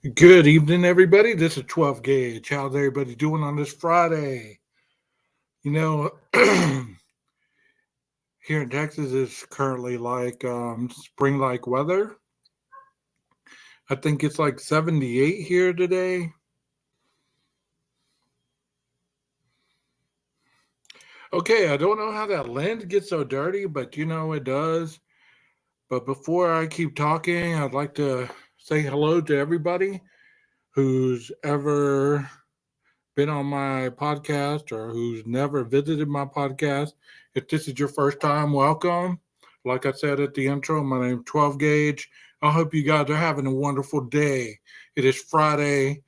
Good evening, everybody. This is 12 Gauge. How's everybody doing on this Friday? You know, here in Texas, it's currently like spring like weather. I think it's like 78 here today. Okay, I don't know how that lens gets so dirty, but it does. But before I keep talking, I'd like to say hello to everybody who's ever been on my podcast or who's never visited my podcast. If this is your first time, welcome. Like I said at the intro, my name's 12 Gauge. I hope you guys are having a wonderful day. It is Friday.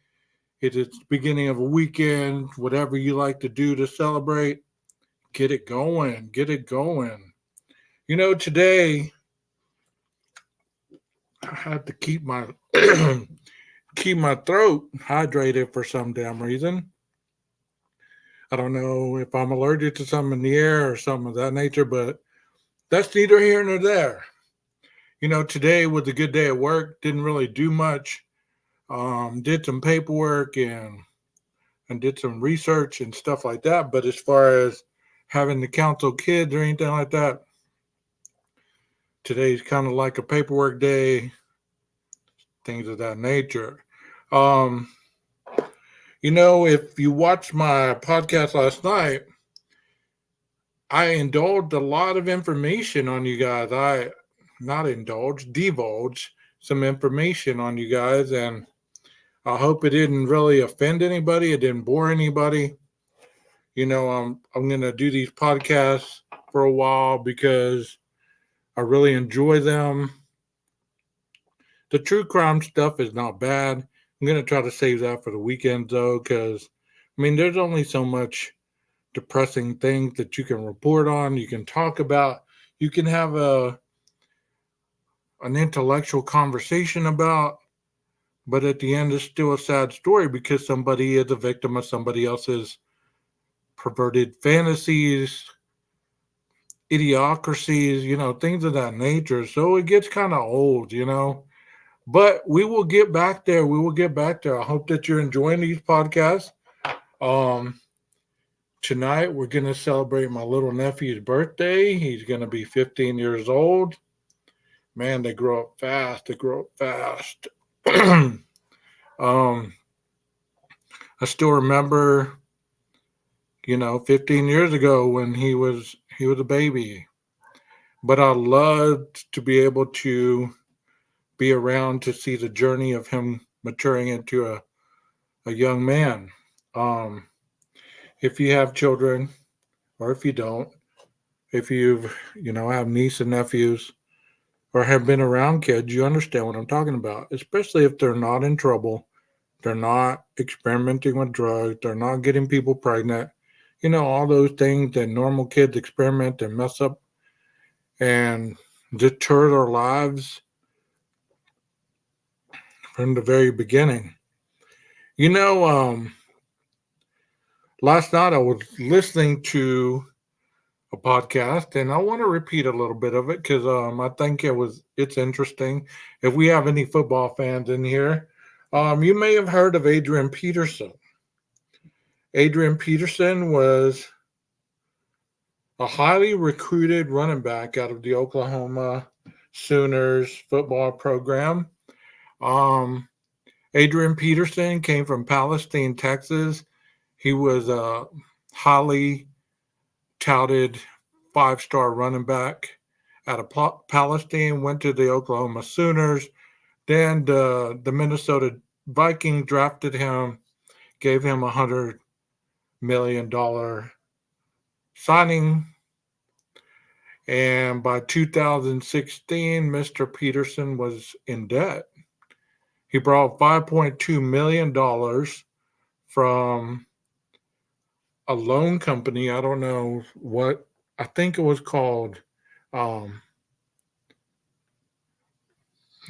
It is the beginning of a weekend. Whatever you like to do to celebrate, get it going. Get it going. Today I had to keep my keep my throat hydrated for some damn reason. I don't know if I'm allergic to something in the air or something of that nature, but that's neither here nor there. Today was a good day at work. Didn't really do much. Did some paperwork and did some research and stuff like that. But as far as having to counsel kids or anything like that, today's kind of like a paperwork day, things of that nature. Um, if you watched my podcast last night, I indulged a lot of information on you guys. I not indulge, divulge some information on you guys, and I hope it didn't really offend anybody. It didn't bore anybody. I'm gonna do these podcasts for a while because I really enjoy them. The true crime stuff is not bad. I'm gonna try to save that for the weekend though, because there's only so much depressing things that you can report on, you can talk about, you can have an intellectual conversation about, but at the end it's still a sad story because somebody is a victim of somebody else's perverted fantasies, idiocracies, things of that nature. So it gets kind of old. But we will get back there. We will get back there. I hope that you're enjoying these podcasts. Um, Tonight we're gonna celebrate my little nephew's birthday. He's gonna be 15 years old. Man, they grow up fast. They grow up fast. um, I still remember, 15 years ago when he was a baby. But I loved to be able to be around to see the journey of him maturing into a young man. Um, if you have children, or if you don't, if you've have niece and nephews, or have been around kids, you understand what I'm talking about. Especially if they're not in trouble, they're not experimenting with drugs, they're not getting people pregnant. All those things that normal kids experiment and mess up and deter their lives from the very beginning. You know, um, Last night I was listening to a podcast, and I want to repeat a little bit of it because I think it's interesting. If we have any football fans in here, you may have heard of Adrian Peterson. Adrian Peterson was a highly recruited running back out of the Oklahoma Sooners football program. Um, Adrian Peterson came from Palestine, Texas. He was a highly touted 5-star running back out of Palestine, went to the Oklahoma Sooners. Then the Minnesota Vikings drafted him, gave him $100 million signing. And by 2016, Mr. Peterson was in debt. He borrowed $5.2 million from a loan company. I don't know what, I think it was called um,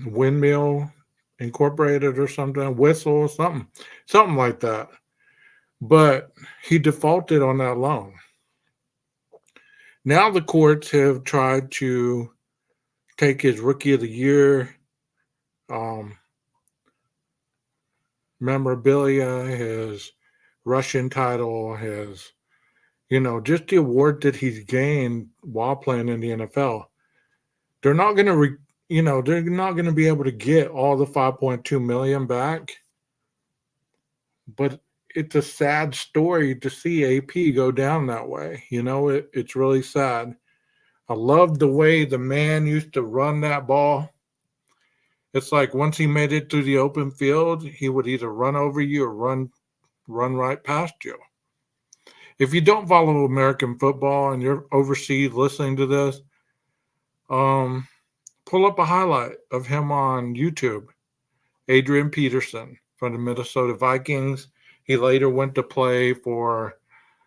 Windmill Incorporated or something, Whistle or something like that. But he defaulted on that loan. Now the courts have tried to take his rookie of the year um, memorabilia, his Russian title, his, just the award that he's gained while playing in the NFL. They're not going to, they're not going to be able to get all the 5.2 million back, but it's a sad story to see AP go down that way. It's really sad. I love the way the man used to run that ball. It's like once he made it through the open field, he would either run over you or run right past you. If you don't follow American football and you're overseas listening to this, pull up a highlight of him on YouTube. Adrian Peterson from the Minnesota Vikings. He later went to play for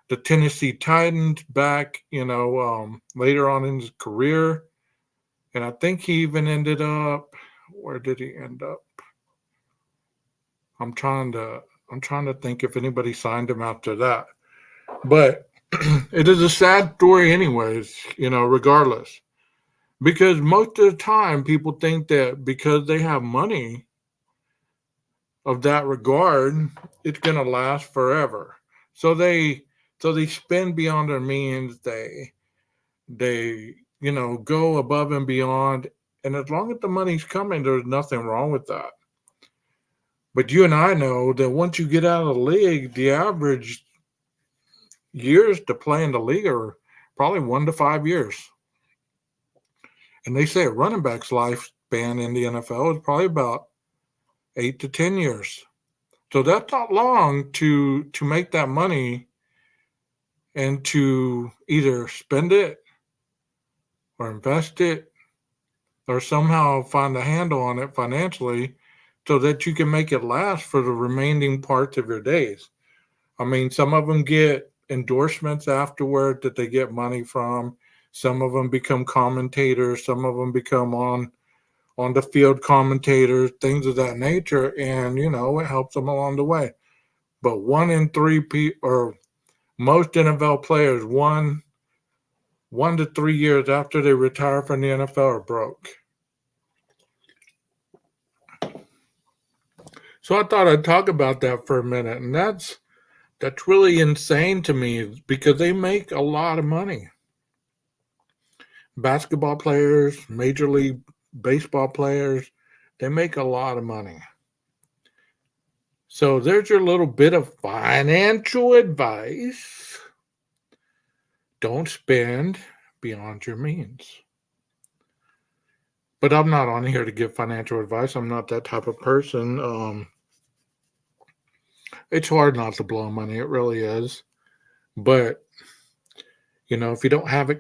the Tennessee Titans back, later on in his career. And I think he even ended up, where did he end up? I'm trying to think if anybody signed him after that. But it is a sad story anyways, regardless. Because most of the time people think that because they have money of that regard, it's going to last forever. So they spend beyond their means. They go above and beyond. And as long as the money's coming, there's nothing wrong with that. But you and I know that once you get out of the league, the average years to play in the league are probably 1 to 5 years. And they say a running back's lifespan in the NFL is probably about 8 to 10 years. So that's not long to make that money and to either spend it or invest it or somehow find a handle on it financially so that you can make it last for the remaining parts of your days. I mean, some of them get endorsements afterward that they get money from. Some of them become commentators. Some of them become on the field commentators, things of that nature. And, it helps them along the way. But 1 in 3 or most NFL players, 1 to 3 years after they retire from the NFL are broke. So I thought I'd talk about that for a minute. And that's really insane to me because they make a lot of money. Basketball players, Major League Baseball players, they make a lot of money. So there's your little bit of financial advice. Don't spend beyond your means. But I'm not on here to give financial advice. I'm not that type of person. It's hard not to blow money. It really is. But, if you don't have it